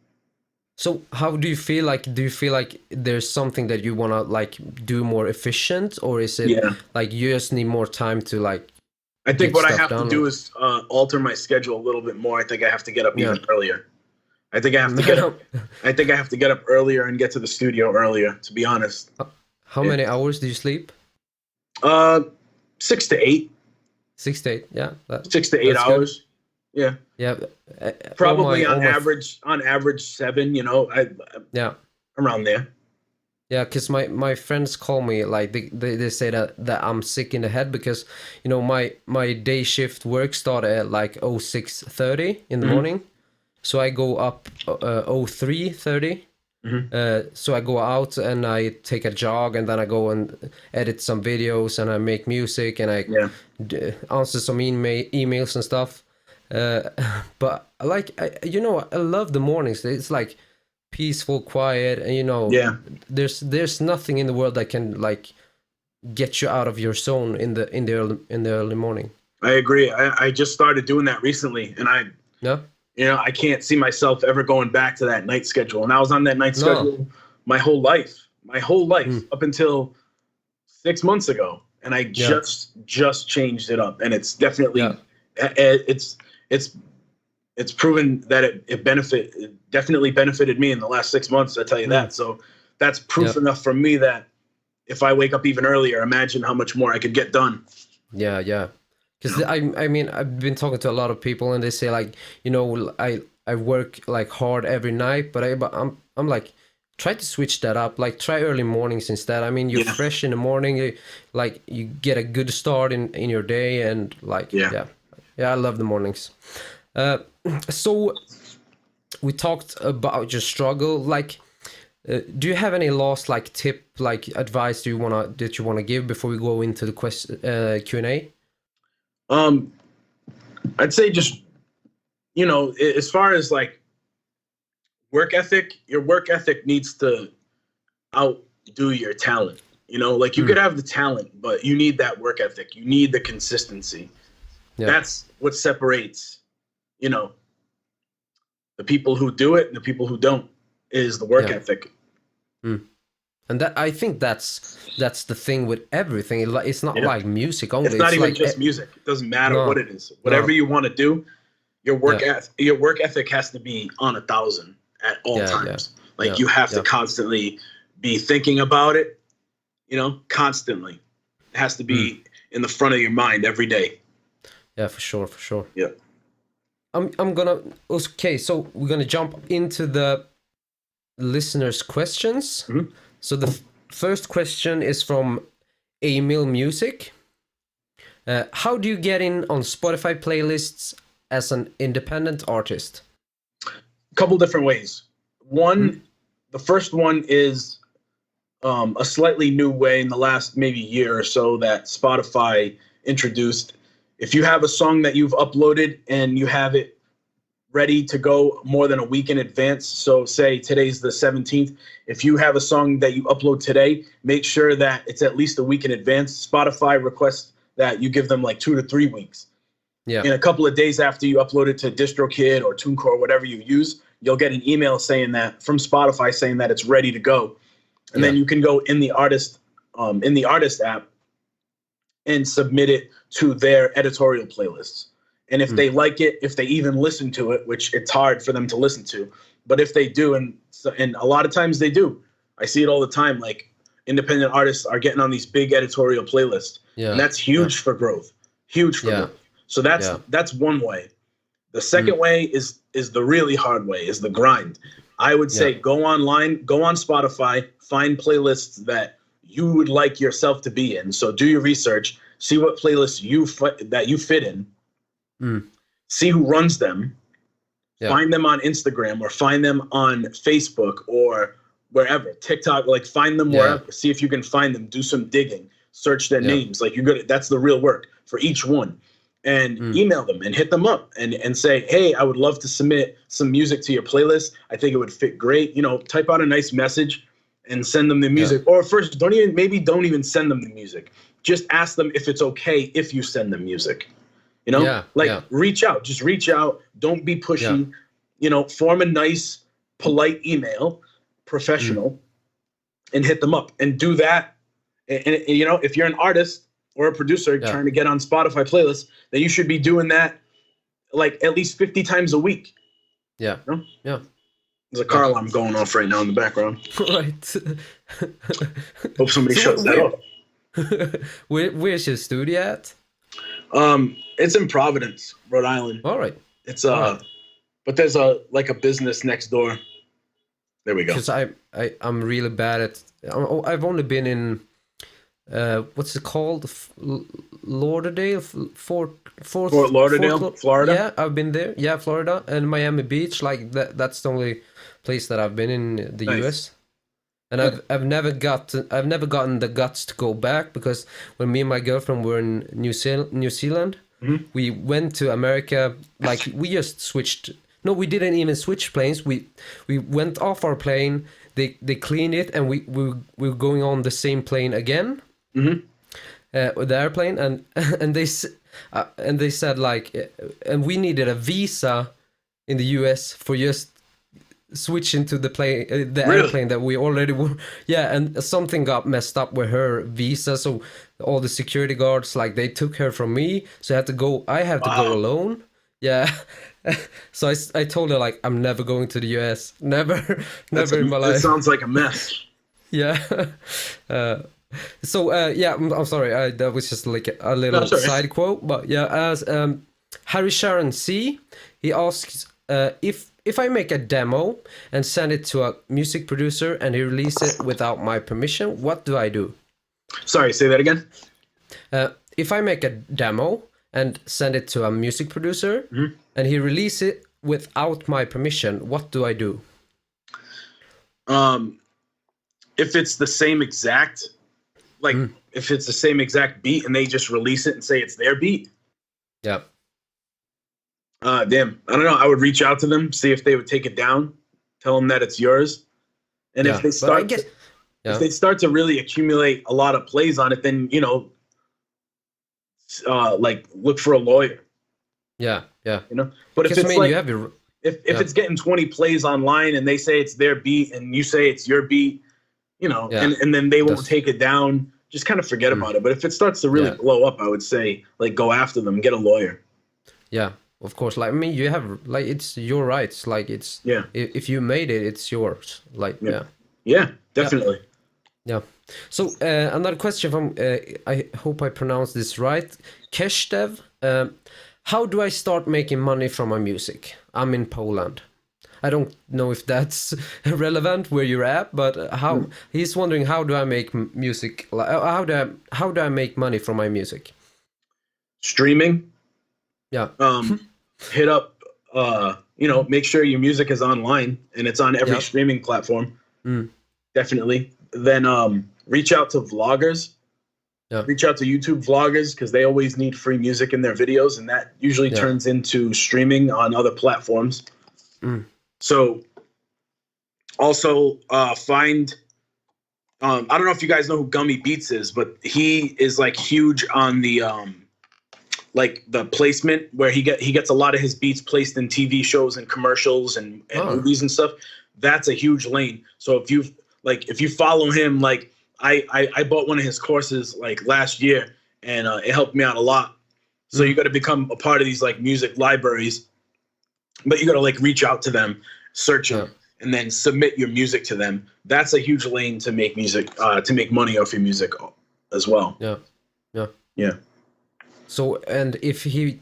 So how do you feel like? Do you feel like there's something that you want to like do more efficient, or is it like you just need more time to like? I think what I have to do is alter my schedule a little bit more. I think I have to get up even earlier. I think I have to get up. I think I have to get up earlier and get to the studio earlier. To be honest. How many hours do you sleep? 6 to 8. 6 to 8. Yeah. 6 to 8 hours. Good. Yeah. Probably on average 7. Around there. Yeah, because my friends call me like they say that I'm sick in the head because my day shift work start at like 06:30 in the morning, so I go up 03:30 So I go out and I take a jog, and then I go and edit some videos, and I make music, and I Yeah. answer some emails and stuff. But I love the mornings. It's like peaceful, quiet, and Yeah. there's nothing in the world that can like get you out of your zone in the early morning. I agree. I just started doing that recently, and No, I can't see myself ever going back to that night schedule. And I was on that night no. schedule my whole life up until 6 months ago, and I Yeah, just changed it up, and it's definitely yeah, it's it's proven that it definitely benefited me in the last 6 months. I tell you that. So that's yeah. proof enough for me that if I wake up even earlier, imagine how much more I could get done. Yeah, yeah. Because I mean, I've been talking to a lot of people, and they say like, I work like hard every night, but I'm like, try to switch that up. Like, try early mornings instead. I mean, you're Yeah, fresh in the morning. Like, you get a good start in your day, and like, yeah. yeah, I love the mornings. Uh, so we talked about your struggle. Like, do you have any last like tip, like advice that you wanna give before we go into the Q&A? Um, I'd say just as far as like work ethic, your work ethic needs to outdo your talent. Like you could have the talent, but you need that work ethic. You need the consistency. Yeah. That's what separates, you know, the people who do it and the people who don't is the work Yeah. ethic. And that, I think that's the thing with everything. It's not Yeah. like music only. It's not It's even like just music. It doesn't matter what no, it is. Whatever no. you want to do, Yeah, your work ethic has to be on 1,000 at all yeah, yeah, times. yeah, Like you have to yeah. constantly be thinking about it, constantly. It has to be in the front of your mind every day. Yeah, for sure, for sure. Yeah. I'm gonna okay. So we're gonna jump into the listeners' questions. Mhm. So the first question is from Emil Music. How do you get in on Spotify playlists as an independent artist? A couple different ways. The first one is a slightly new way in the last maybe year or so that Spotify introduced. If you have a song that you've uploaded and you have it ready to go more than a week in advance, so say today's the 17th, if you have a song that you upload today, make sure that it's at least a week in advance. Spotify requests that you give them like 2 to 3 weeks. Yeah, In a couple of days after you upload it to DistroKid or TuneCore or whatever you use, you'll get an email saying that from Spotify saying that it's ready to go. And then you can go in the artist app and submit it to their editorial playlists. And if they like it, if they even listen to it, which it's hard for them to listen to, but if they do, and a lot of times they do, I see it all the time. Like independent artists are getting on these big editorial playlists, yeah, and that's huge for growth. Huge for yeah, growth. So that's one way. The second way is the really hard way, is the grind. I would say go online, go on Spotify, find playlists that you would like yourself to be in. So do your research, see what playlists that you fit in, see who runs them, find them on Instagram or find them on Facebook or wherever, TikTok, like find them wherever, see if you can find them, do some digging, search their names. Like that's the real work for each one. And email them and hit them up and say, hey, I would love to submit some music to your playlist. I think it would fit great. Type out a nice message and send them the music. Or first, don't even send them the music. Just ask them if it's okay if you send them music. Reach out. Just reach out. Don't be pushy. Form a nice, polite email, professional, and hit them up. And do that. And if you're an artist or a producer trying to get on Spotify playlists, then you should be doing that like at least 50 times a week. Yeah. Yeah. There's a car alarm going off right now in the background. Right. Hope somebody shuts that off. Where's your studio at? It's in Providence, Rhode Island. All right. It's but there's a business next door. There we go. Because I'm really bad at. I've only been in what's it called? Lauderdale, Fort Lauderdale, Florida. Yeah, I've been there. Yeah, Florida and Miami Beach. Like that's the only place that I've been in the Nice. US. And I've never gotten the guts to go back, because when me and my girlfriend were in New Zealand, we went to America. Like we just switched. No, we didn't even switch planes. We went off our plane. They cleaned it, and we were going on the same plane again. With the airplane, and they said like, and we needed a visa in the US for just switching to the plane, the Really? airplane that we already were. Yeah, and something got messed up with her visa, so all the security guards, like, they took her from me, so I had to go alone. Yeah. So I told her like, I'm never going to the US, never in my life. That sounds like a mess. Yeah. Yeah, I'm sorry. That was just like a little side quote, but yeah, as Harry Sharon C, he asks if I make a demo and send it to a music producer and he releases it without my permission, what do I do? Sorry, say that again. If I make a demo and send it to a music producer and he releases it without my permission, what do I do? If it's the same exact, like if it's the same exact beat and they just release it and say it's their beat. Yeah. Damn, I don't know. I would reach out to them, see if they would take it down, tell them that it's yours. And if they start to really accumulate a lot of plays on it, then, you know, like look for a lawyer. Yeah. You know, but if it's like, if it's getting 20 plays online and they say it's their beat and you say it's your beat, you know, and then they won't take it down, just kind of forget about it. But if it starts to really blow up, I would say, like, go after them, get a lawyer. Yeah, of course. Like, I mean, you have, like, it's your rights. Like, it's, if you made it, it's yours. Like, Yeah, definitely. Yeah. So another question from, I hope I pronounced this right, Keshdev. How do I start making money from my music? I'm in Poland. I don't know if that's relevant where you're at, but he's wondering, how do I make music? How do I make money from my music? Streaming. Yeah. Hit up. You know, make sure your music is online and it's on every streaming platform. Definitely. Then reach out to vloggers. Yeah. Reach out to YouTube vloggers, because they always need free music in their videos, and that usually turns into streaming on other platforms. So also find, I don't know if you guys know who Gummy Beats is, but he is like huge on the like the placement, where he gets a lot of his beats placed in TV shows and commercials and movies and stuff. That's a huge lane. So if you follow him, like I bought one of his courses like last year, and it helped me out a lot. So you got to become a part of these like music libraries, but you got to like reach out to them, search them, and then submit your music to them. That's a huge lane to make music, to make money off your music as well. Yeah. So, and if he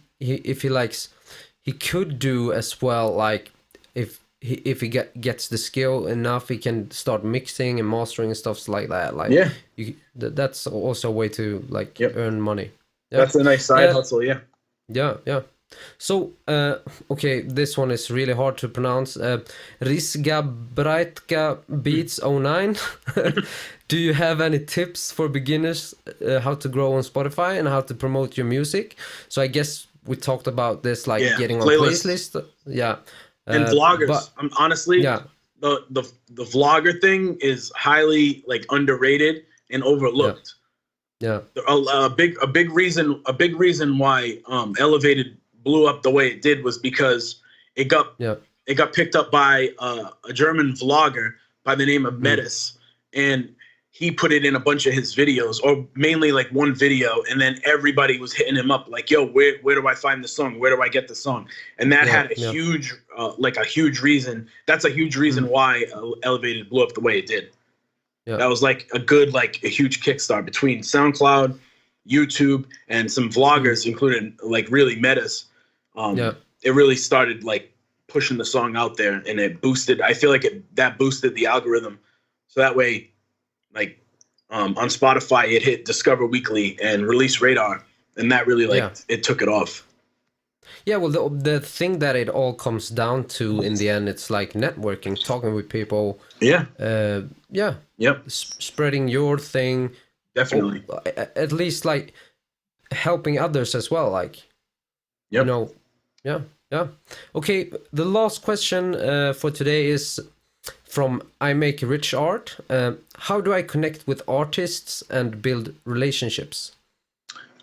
likes, he could do as well, like if he gets the skill enough, he can start mixing and mastering and stuff like that. Like, that's also a way to like earn money. That's a nice side hustle. Yeah. So, okay, this one is really hard to pronounce. Risga Braitka Beats 09. Do you have any tips for beginners how to grow on Spotify and how to promote your music? So I guess we talked about this, like getting on playlist. Yeah. And vloggers. But, honestly, the vlogger thing is highly like underrated and overlooked. Yeah. A big reason why Elevated blew up the way it did was because it got picked up by a German vlogger by the name of Metis, and he put it in a bunch of his videos, or mainly like one video, and then everybody was hitting him up like, yo, where do I find the song? Where do I get the song? And that had a huge reason. That's a huge reason why Elevated blew up the way it did. Yeah. That was like a huge kickstart between SoundCloud, YouTube, and some vloggers, including like really Metis. It really started like pushing the song out there, and it boosted. I feel like that boosted the algorithm, so that way, like On Spotify, it hit Discover Weekly and Release Radar, and that really like it took it off. Yeah, well, the thing that it all comes down to in the end, it's like networking, talking with people. Yeah. Yeah. Yep. Spreading your thing. Definitely. Or, at least like helping others as well. Like, yep. You know, yeah. Okay, the last question for today is from I Make Rich Art. How do I connect with artists and build relationships?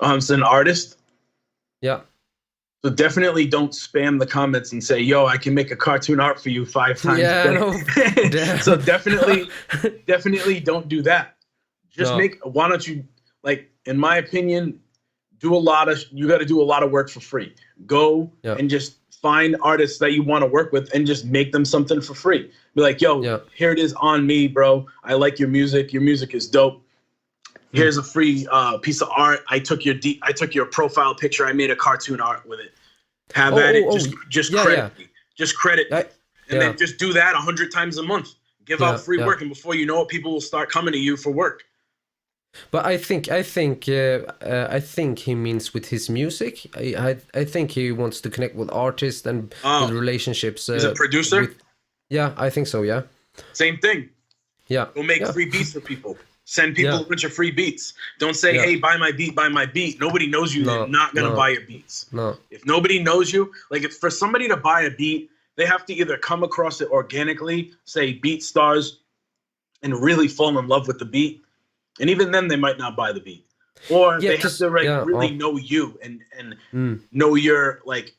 As an artist. Yeah. So definitely don't spam the comments and say, "Yo, I can make a cartoon art for you 5 times." Yeah, a day. No. So definitely don't do that. Just why don't you, like, in my opinion, you got to do a lot of work for free. Go and just find artists that you want to work with and just make them something for free. Be like, yo, here it is on me, bro. I like your music. Your music is dope. Here's a free piece of art. I took your profile picture. I made a cartoon art with it. Have at it. Just credit me. Just credit me. And then just do that 100 times a month. Give out free work, and before you know it, people will start coming to you for work. But I think he means with his music. I think he wants to connect with artists and build relationships. He's a producer. Yeah, I think so. Yeah. Same thing. Yeah. Go make free beats for people. Send people a bunch of free beats. Don't say, "Hey, buy my beat, buy my beat." Nobody knows you. They're not gonna buy your beats. No. If nobody knows you, like if for somebody to buy a beat, they have to either come across it organically, say BeatStars, and really fall in love with the beat. And even then, they might not buy the beat, or they have to really know you and know your like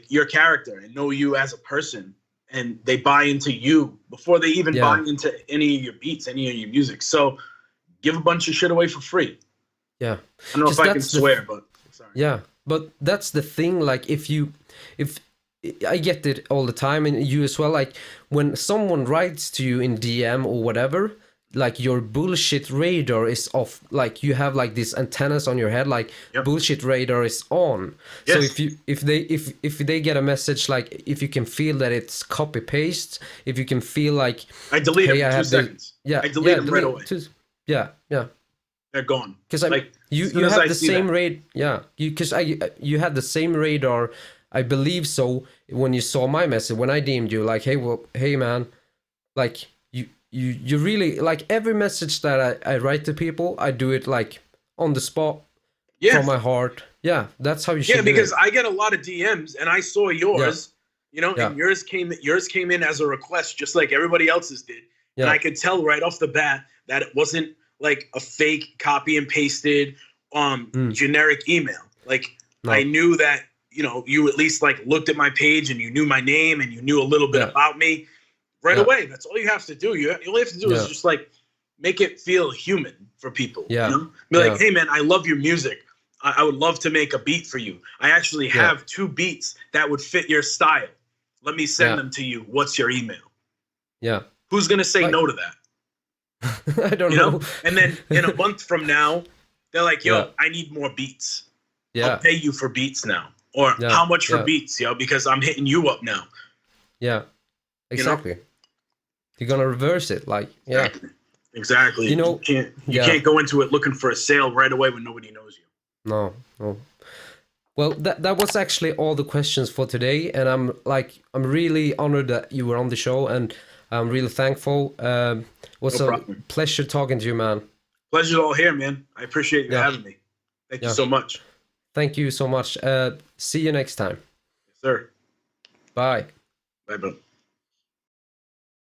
your character and know you as a person, and they buy into you before they even buy into any of your beats, any of your music. So, give a bunch of shit away for free. Yeah, I don't know if I can swear, but sorry. Yeah, but that's the thing. Like, if I get it all the time, and you as well. Like when someone writes to you in DM or whatever, like your bullshit radar is off. Like you have like these antennas on your head, like bullshit radar is on. Yes. So if they get a message, like if you can feel that it's copy paste, if you can feel like I delete it in 2 seconds. I delete them right away. Yeah. They're gone. Because you have the same radar. Yeah, you had the same radar. I believe so. When you saw my message, when I DM'd you, like, hey man, like you really like every message that I write to people, I do it like on the spot, from my heart. Yeah, that's how you should. Yeah, because I get a lot of DMs, and I saw yours, and yours came in as a request, just like everybody else's did, and I could tell right off the bat that it wasn't like a fake copy and pasted generic email. Like I knew that you at least like looked at my page and you knew my name and you knew a little bit about me right away. That's all you have to do. All you have to do is just like make it feel human for people. Yeah. Be like, hey man, I love your music. I would love to make a beat for you. I actually have 2 beats that would fit your style. Let me send them to you. What's your email? Yeah. Who's gonna say no to that? I don't know. And then in a month from now, they're like, yo, I need more beats. I'll pay you for beats now. Or how much for beats, because I'm hitting you up now. Yeah, exactly. You're gonna reverse it, like exactly. You can't go into it looking for a sale right away when nobody knows you. No. Well, that was actually all the questions for today, and I'm really honored that you were on the show, and I'm really thankful. It was a pleasure talking to you, man. Pleasure's all here, man. I appreciate you having me. Thank you so much. Thank you so much. See you next time. Yes, sir. Bye. Bye, bro.